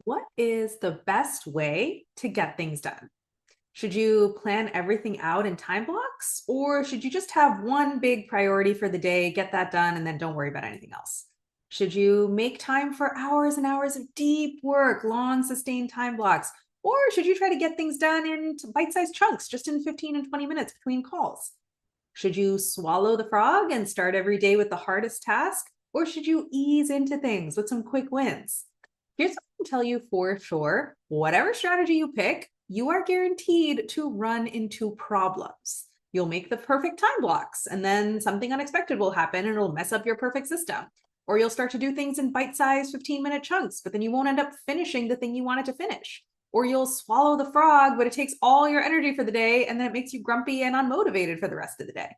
What is the best way to get things done? Should you plan everything out in time blocks, or should you just have one big priority for the day, get that done, and then don't worry about anything else? Should you make time for hours and hours of deep work, long sustained time blocks, or should you try to get things done in bite sized chunks, just in 15 and 20 minutes between calls? Should you swallow the frog and start every day with the hardest task, or should you ease into things with some quick wins? Here's what I can tell you for sure. Whatever strategy you pick, you are guaranteed to run into problems. You'll make the perfect time blocks, and then something unexpected will happen and it'll mess up your perfect system. Or you'll start to do things in bite sized 15-minute chunks, but then you won't end up finishing the thing you wanted to finish. Or you'll swallow the frog, but it takes all your energy for the day, and then it makes you grumpy and unmotivated for the rest of the day.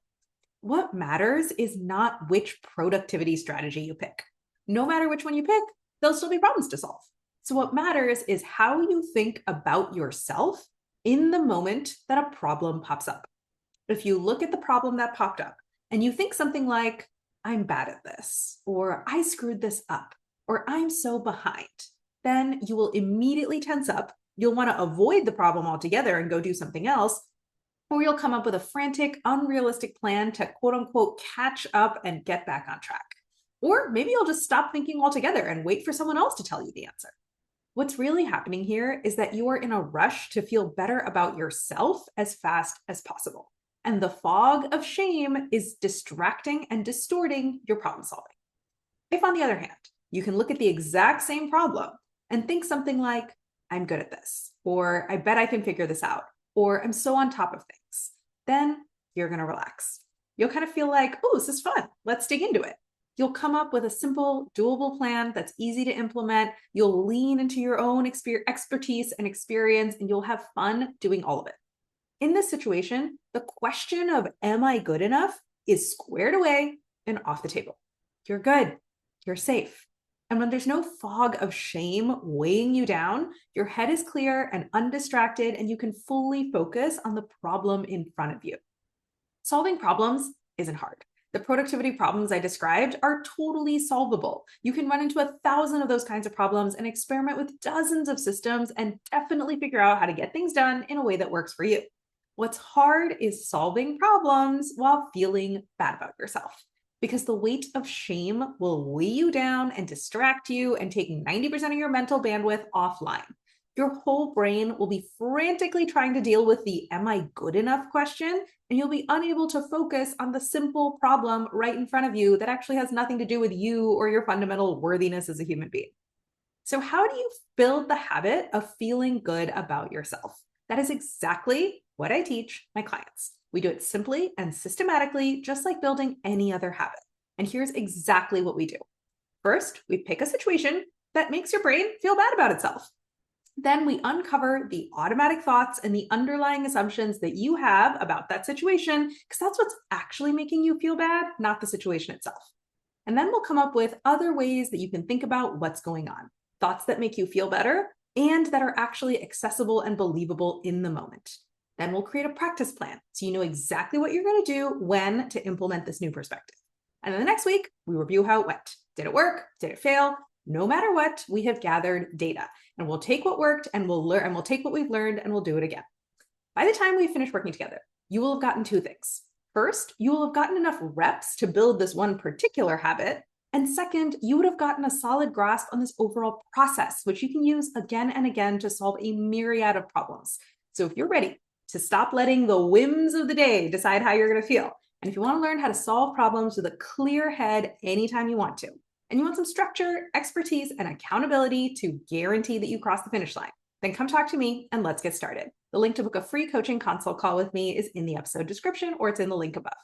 What matters is not which productivity strategy you pick. No matter which one you pick, there'll still be problems to solve. So, what matters is how you think about yourself in the moment that a problem pops up. If you look at the problem that popped up and you think something like, I'm bad at this, or I screwed this up, or I'm so behind, then you will immediately tense up. You'll want to avoid the problem altogether and go do something else, or you'll come up with a frantic, unrealistic plan to quote unquote catch up and get back on track. Or maybe you'll just stop thinking altogether and wait for someone else to tell you the answer. What's really happening here is that you are in a rush to feel better about yourself as fast as possible. And the fog of shame is distracting and distorting your problem solving. If, on the other hand, you can look at the exact same problem and think something like, I'm good at this, or I bet I can figure this out, or I'm so on top of things, then you're going to relax. You'll kind of feel like, oh, this is fun. Let's dig into it. You'll come up with a simple, doable plan that's easy to implement. You'll lean into your own expertise and experience, and you'll have fun doing all of it. In this situation, the question of, am I good enough, is squared away and off the table. You're good. You're safe. And when there's no fog of shame weighing you down, your head is clear and undistracted, and you can fully focus on the problem in front of you. Solving problems isn't hard. The productivity problems I described are totally solvable. You can run into 1,000 of those kinds of problems and experiment with dozens of systems and definitely figure out how to get things done in a way that works for you. What's hard is solving problems while feeling bad about yourself, because the weight of shame will weigh you down and distract you and take 90% of your mental bandwidth offline. Your whole brain will be frantically trying to deal with the am I good enough question, and you'll be unable to focus on the simple problem right in front of you that actually has nothing to do with you or your fundamental worthiness as a human being. So, how do you build the habit of feeling good about yourself? That is exactly what I teach my clients. We do it simply and systematically, just like building any other habit. And here's exactly what we do. First, we pick a situation that makes your brain feel bad about itself. Then we uncover the automatic thoughts and the underlying assumptions that you have about that situation, because that's what's actually making you feel bad, not the situation itself. And then we'll come up with other ways that you can think about what's going on, thoughts that make you feel better and that are actually accessible and believable in the moment. Then we'll create a practice plan so you know exactly what you're going to do when to implement this new perspective. And then the next week, we review how it went. Did it work? Did it fail? No matter what, we have gathered data, and we'll take what worked and we'll learn, and we'll take what we've learned and we'll do it again. By the time we finish working together, you will have gotten two things. First, you will have gotten enough reps to build this one particular habit. And second, you would have gotten a solid grasp on this overall process, which you can use again and again to solve a myriad of problems. So if you're ready to stop letting the whims of the day decide how you're going to feel, and if you want to learn how to solve problems with a clear head anytime you want to, and you want some structure, expertise, and accountability to guarantee that you cross the finish line, then come talk to me and let's get started. The link to book a free coaching consult call with me is in the episode description, or it's in the link above.